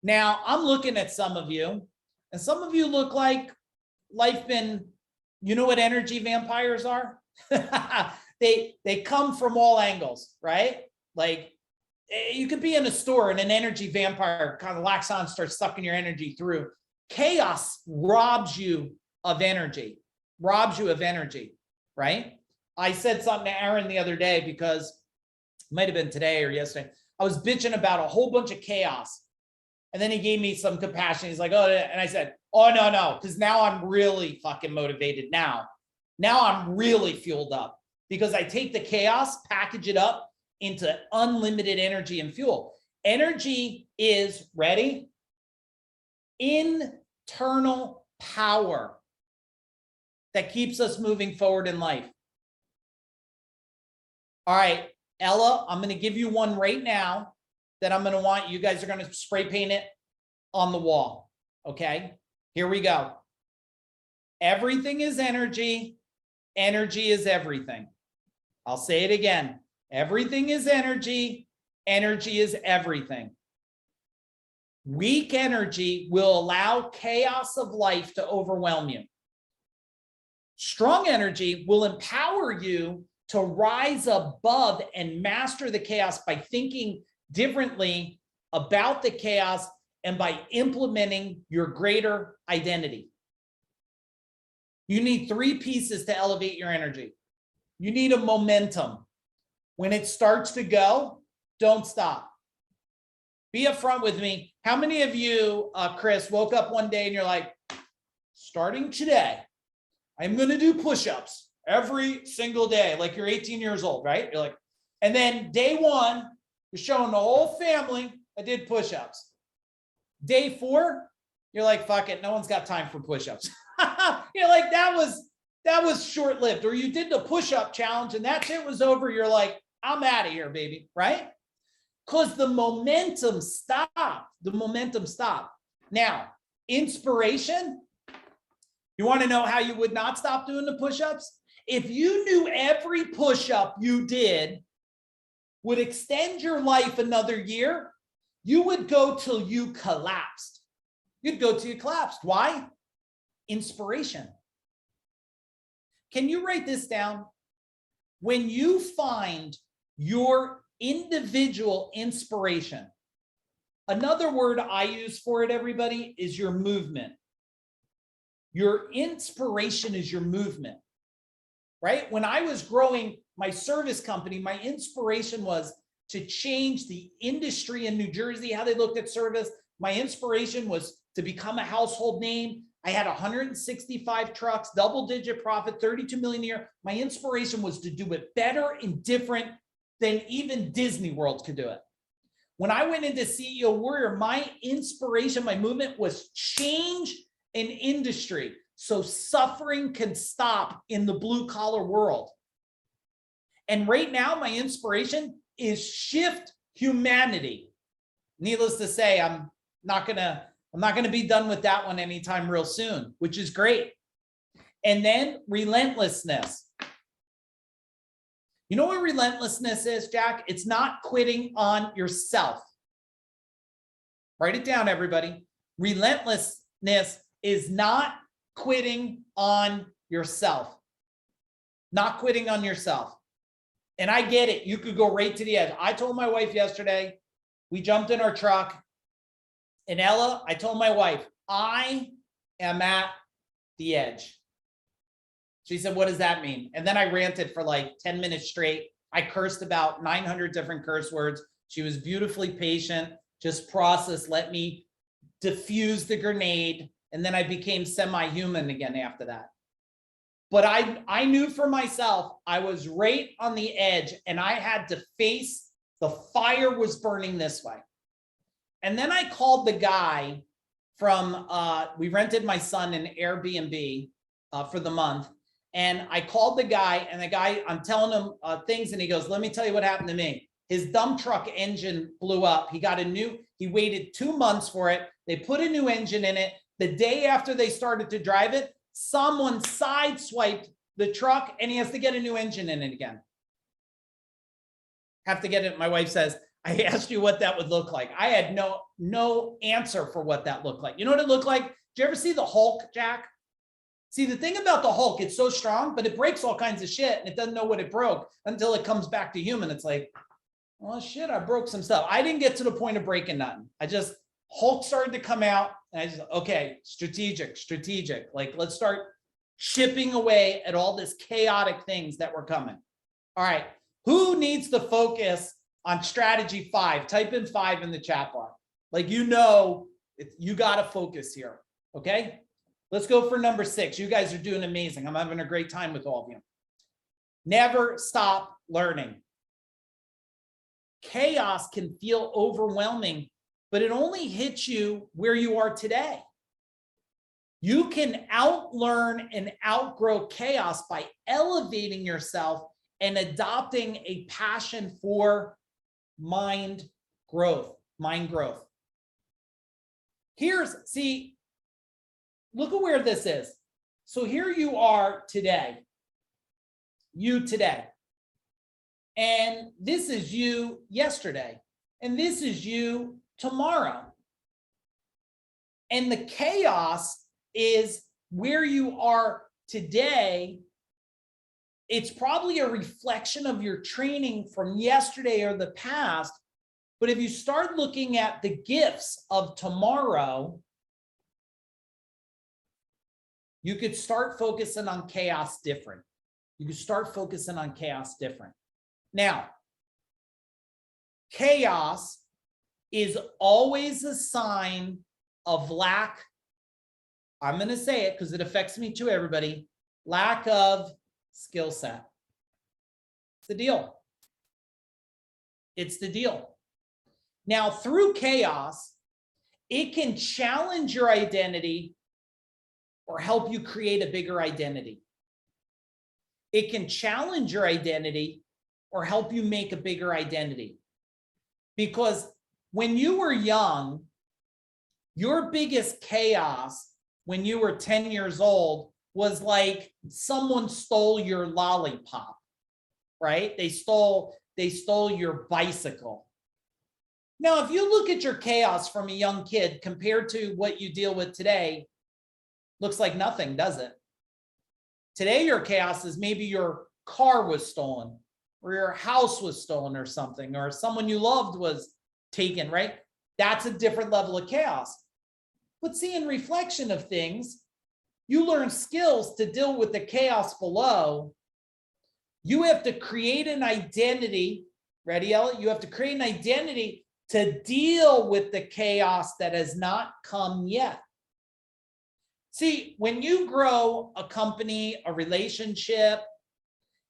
Speaker 1: Now, I'm looking at some of you, and some of you look like life been, you know what energy vampires are? They come from all angles, right? Like you could be in a store and an energy vampire kind of locks on, starts sucking your energy through. Chaos robs you of energy, right? I said something to Aaron the other day because it might have been today or yesterday. I was bitching about a whole bunch of chaos. And then he gave me some compassion. He's like, oh, and I said, oh, no, because now I'm really fucking motivated now. Now I'm really fueled up because I take the chaos, package it up into unlimited energy and fuel. Energy is, ready? Internal power that keeps us moving forward in life. All right, Ella, I'm going to give you one right now that I'm going to want. You guys are going to spray paint it on the wall. Okay, here we go. Everything is energy. Energy is everything. I'll say it again. Everything is energy. Energy is everything. Weak energy will allow chaos of life to overwhelm you. Strong energy will empower you to rise above and master the chaos by thinking differently about the chaos and by implementing your greater identity. You need 3 pieces to elevate your energy. You need a momentum. When it starts to go, don't stop. Be upfront with me. How many of you, Chris, woke up one day and you're like, starting today, I'm going to do push-ups every single day, like you're 18 years old, right? You're like, and then day 1, you're showing the whole family I did push-ups. Day 4, you're like, fuck it, no one's got time for push-ups. You're like, that was short-lived. Or you did the push-up challenge and that shit was over. You're like, I'm out of here, baby, right? Because the momentum stopped. The momentum stopped. Now, inspiration. You want to know how you would not stop doing the push-ups? If you knew every push-up you did would extend your life another year, you would go till you collapsed. You'd go till you collapsed. Why? Inspiration. Can you write this down? When you find your individual inspiration, another word I use for it, everybody, is your movement. Your inspiration is your movement, right? When I was growing my service company, my inspiration was to change the industry in New Jersey, how they looked at service. My inspiration was to become a household name. I had 165 trucks, double-digit profit, 32 million a year. My inspiration was to do it better and different than even Disney World could do it. When I went into CEO Warrior, my inspiration, my movement was change an industry so suffering can stop in the blue-collar world. And right now, my inspiration is shift humanity. Needless to say, I'm not gonna be done with that one anytime real soon, which is great. And then relentlessness. You know what relentlessness is, Jack? It's not quitting on yourself. Write it down, everybody. Relentlessness is not quitting on yourself. Not quitting on yourself. And I get it. You could go right to the edge. I told my wife yesterday, we jumped in our truck. And Ella, I told my wife, I am at the edge. She said, what does that mean? And then I ranted for like 10 minutes straight. I cursed about 900 different curse words. She was beautifully patient, just processed, let me diffuse the grenade. And then I became semi-human again after that. But I knew for myself, I was right on the edge and I had to face the fire was burning this way. And then I called the guy from, we rented my son an Airbnb for the month. And I called the guy and the guy, I'm telling him things and he goes, let me tell you what happened to me. His dump truck engine blew up. He got he waited 2 months for it. They put a new engine in it. The day after they started to drive it, someone sideswiped the truck and he has to get a new engine in it again. Have to get it. My wife says, I asked you what that would look like. I had no answer for what that looked like. You know what it looked like? Did you ever see the Hulk, Jack? See, the thing about the Hulk, it's so strong, but it breaks all kinds of shit and it doesn't know what it broke until it comes back to human. It's like, oh shit, I broke some stuff. I didn't get to the point of breaking nothing. Hulk started to come out and I just, okay, strategic. Like, let's start chipping away at all this chaotic things that were coming. All right, who needs to focus on strategy 5? Type in 5 in the chat bar. Like, you got to focus here, okay? Let's go for number 6. You guys are doing amazing. I'm having a great time with all of you. Never stop learning. Chaos can feel overwhelming, but it only hits you where you are today. You can outlearn and outgrow chaos by elevating yourself and adopting a passion for mind growth. See, look at where this is. So here you are today, and this is you yesterday, and this is you tomorrow. And the chaos is where you are today. It's probably a reflection of your training from yesterday or the past. But if you start looking at the gifts of tomorrow, you could start focusing on chaos different. Now, chaos is always a sign of lack. I'm going to say it because it affects me too, everybody. Lack of skill set. It's the deal. Now, through chaos, it can challenge your identity or help you create a bigger identity. It can challenge your identity or help you make a bigger identity. Because when you were young, your biggest chaos when you were 10 years old was like someone stole your lollipop, right? They stole your bicycle. Now, if you look at your chaos from a young kid compared to what you deal with today, looks like nothing, does it? Today, your chaos is maybe your car was stolen or your house was stolen or something, or someone you loved was taken, right? That's a different level of chaos. But see, in reflection of things, you learn skills to deal with the chaos below. You have to create an identity. Ready, Elliot? You have to create an identity to deal with the chaos that has not come yet. See, when you grow a company, a relationship,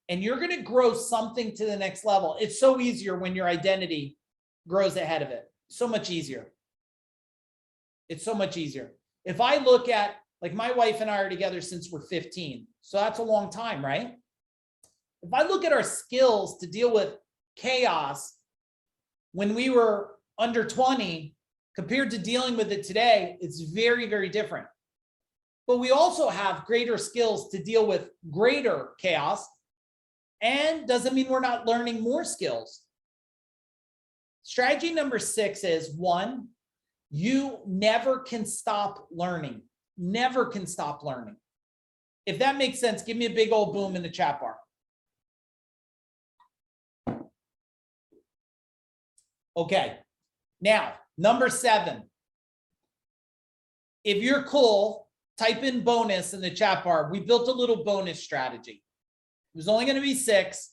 Speaker 1: and you're going to grow something to the next level, it's so easier when your identity grows ahead of it. So much easier. It's so much easier. If I look at, like, my wife and I are together since we're 15. So that's a long time, right? If I look at our skills to deal with chaos when we were under 20 compared to dealing with it today, it's very, very different. But we also have greater skills to deal with greater chaos, and doesn't mean we're not learning more skills. Strategy number 6 is, 1, you never can stop learning. Never can stop learning. If that makes sense, give me a big old boom in the chat bar. Okay, now, number 7. If you're cool, type in bonus in the chat bar. We built a little bonus strategy. It was only going to be 6.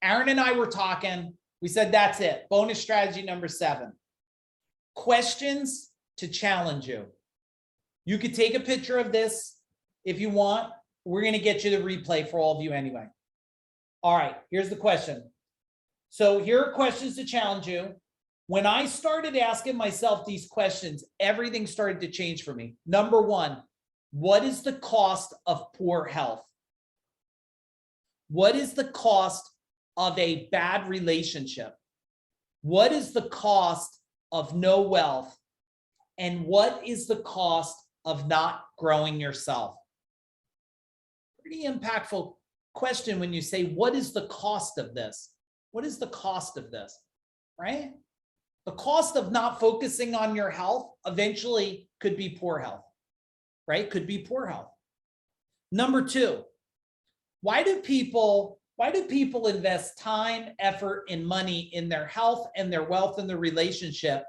Speaker 1: Aaron and I were talking. We said, that's it. Bonus strategy number 7. Questions to challenge you. You could take a picture of this if you want. We're going to get you the replay for all of you anyway. All right, here's the question. So here are questions to challenge you. When I started asking myself these questions, everything started to change for me. Number 1, what is the cost of poor health? What is the cost of a bad relationship? What is the cost of no wealth? And what is the cost of not growing yourself? Pretty impactful question when you say, what is the cost of this? What is the cost of this, right? The cost of not focusing on your health eventually could be poor health, right? Could be poor health. Number 2, why do people invest time, effort, and money in their health and their wealth and their relationship,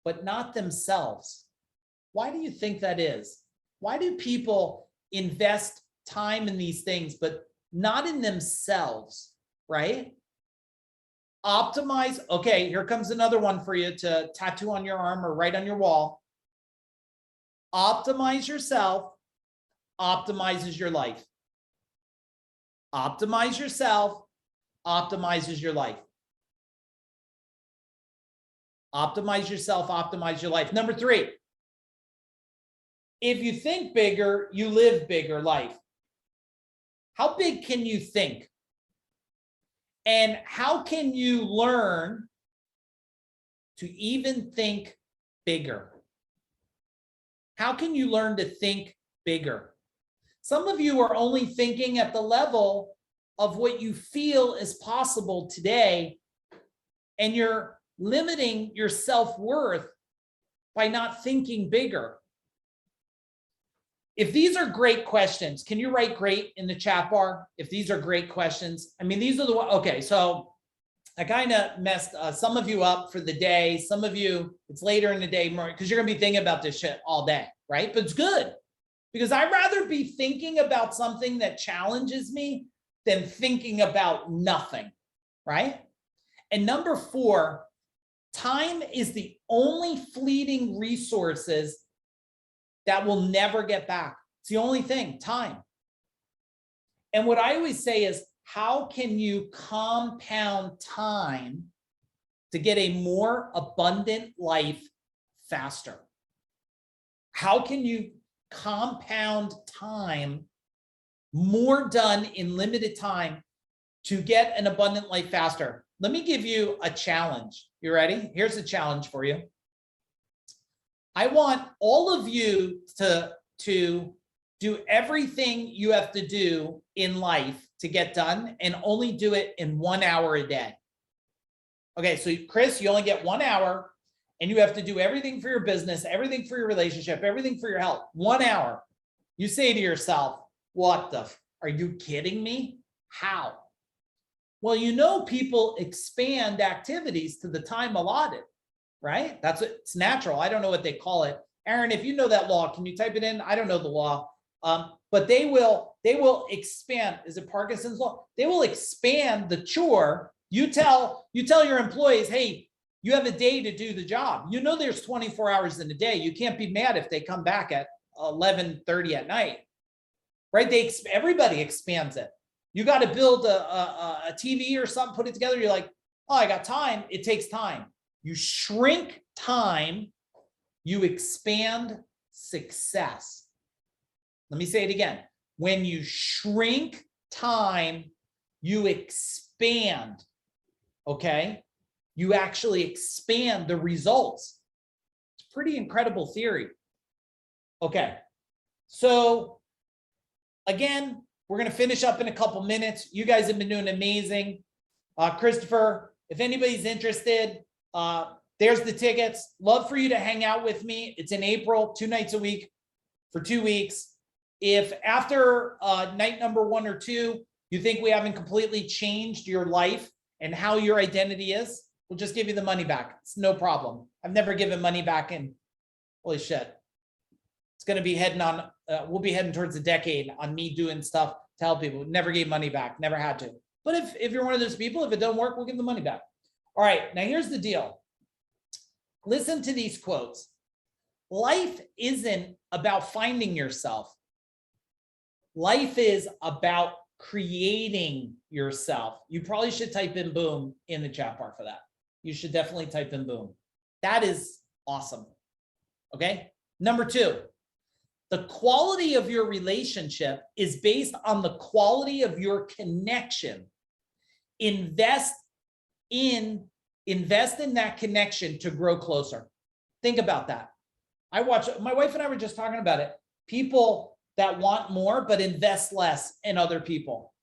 Speaker 1: but not themselves? Why do you think that is? Why do people invest time in these things, but not in themselves, right? Optimize. Okay, here comes another one for you to tattoo on your arm or write on your wall. Optimize yourself optimizes your life. Optimize yourself optimizes your life. Optimize yourself, optimize your life. Number 3, if you think bigger, you live bigger life. How big can you think? And how can you learn to even think bigger? How can you learn to think bigger? Some of you are only thinking at the level of what you feel is possible today, and you're limiting your self-worth by not thinking bigger. If these are great questions, can you write great in the chat bar? If these are great questions, I mean, these are the ones. Okay, so I kind of messed some of you up for the day. Some of you, it's later in the day more because you're going to be thinking about this shit all day, right? But it's good because I'd rather be thinking about something that challenges me than thinking about nothing, right? And number 4, time is the only fleeting resources that will never get back. It's the only thing, time. And what I always say is, how can you compound time to get a more abundant life faster? How can you compound time, more done in limited time, to get an abundant life faster? Let me give you a challenge. You ready? Here's a challenge for you. I want all of you to do everything you have to do in life to get done, and only do it in 1 hour a day. Okay, so Chris, you only get 1 hour, and you have to do everything for your business, everything for your relationship, everything for your health. 1 hour. You say to yourself, what the, are you kidding me? How? Well, you know, people expand activities to the time allotted, right? That's it's natural. I don't know what they call it. Aaron, if you know that law, can you type it in? I don't know the law. But they will expand. Is it Parkinson's law? They will expand the chore. You tell your employees, hey, you have a day to do the job. You know, there's 24 hours in a day. You can't be mad if they come back at 11:30 at night, right? Everybody expands it. You got to build a TV or something, put it together. You're like, oh, I got time. It takes time. You shrink time, you expand success. Let me say it again. When you shrink time, you expand, okay? You actually expand the results. It's a pretty incredible theory. Okay, so again, we're going to finish up in a couple minutes. You guys have been doing amazing. Christopher, if anybody's interested, there's the tickets. Love for you to hang out with me. It's in April, 2 nights a week for 2 weeks. If after night number 1 or 2, you think we haven't completely changed your life and how your identity is, we'll just give you the money back. It's no problem. I've never given money back in, holy shit. It's going to be heading on, we'll be heading towards a decade on me doing stuff to help people. Never gave money back, never had to. But if you're one of those people, if it doesn't work, we'll give the money back. All right, now here's the deal. Listen to these quotes. Life isn't about finding yourself. Life is about creating yourself. You probably should type in boom in the chat bar for that. You should definitely type in boom. That is awesome. Okay. Number 2, the quality of your relationship is based on the quality of your connection. Invest in that connection to grow closer. Think about that. My wife and I were just talking about it. People that want more, but invest less in other people.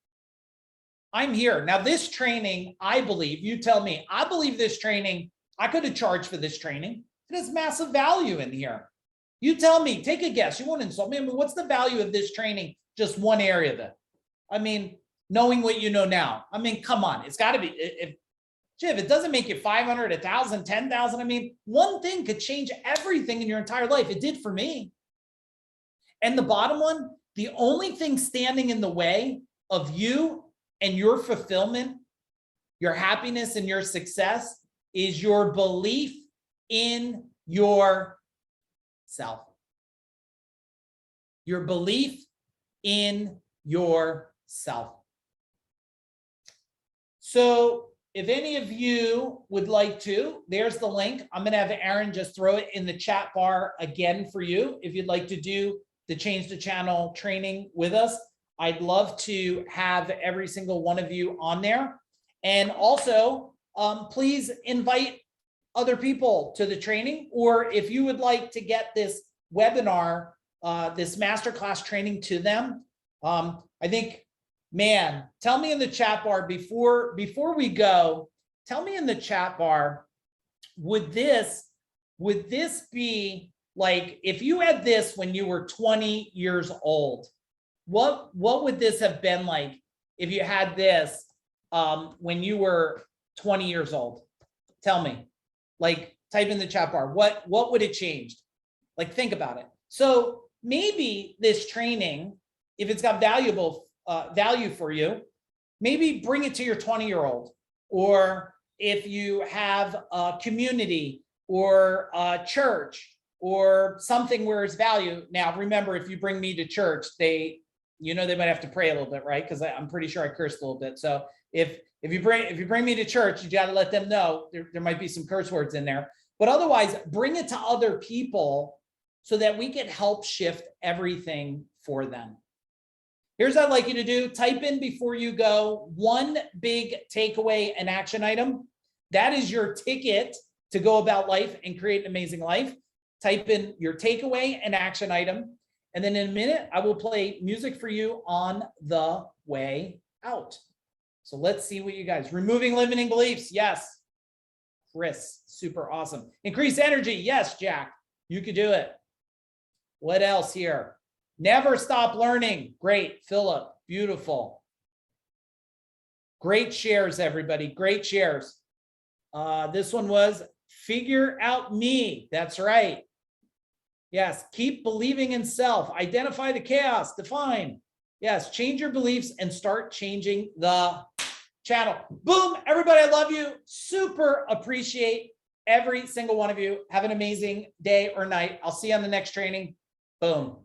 Speaker 1: I'm here. Now, this training, I believe, you tell me, I believe this training, I could have charged for this training. It has massive value in here. You tell me, take a guess. You won't insult me. I mean, what's the value of this training? Just one area of it. I mean, knowing what you know now. I mean, come on. It's got to be, if it doesn't make you 500, 1,000, 10,000, I mean, one thing could change everything in your entire life. It did for me. And the bottom one, the only thing standing in the way of you and your fulfillment, your happiness and your success is your belief in yourself. Your belief in yourself. So if any of you would like to, there's the link. I'm going to have Aaron just throw it in the chat bar again for you. If you'd like to do the Change the Channel training with us, I'd love to have every single one of you on there. And also, please invite other people to the training, or if you would like to get this webinar, this masterclass training to them, I think, man, tell me in the chat bar before we go, tell me in the chat bar, would this be like, if you had this when you were 20 years old, what would this have been like if you had this when you were 20 years old? Tell me, like, type in the chat bar, what would it changed? Like, think about it. So maybe this training, if it's got value for you, maybe bring it to your 20-year-old, or if you have a community or a church or something where it's value. Now, remember, if you bring me to church, they might have to pray a little bit, right? Because I'm pretty sure I cursed a little bit. So if you bring me to church, you got to let them know there might be some curse words in there. But otherwise, bring it to other people so that we can help shift everything for them. Here's what I'd like you to do. Type in before you go, one big takeaway and action item. That is your ticket to go about life and create an amazing life. Type in your takeaway and action item. And then in a minute, I will play music for you on the way out. So let's see what you guys, removing limiting beliefs. Yes. Chris, super awesome. Increase energy. Yes, Jack, you could do it. What else here? Never stop learning. Great. Philip, beautiful. Great shares, everybody. Great shares. This one was figure out me. That's right. Yes. Keep believing in self. Identify the chaos. Define. Yes. Change your beliefs and start changing the channel. Boom. Everybody, I love you. Super appreciate every single one of you. Have an amazing day or night. I'll see you on the next training. Boom.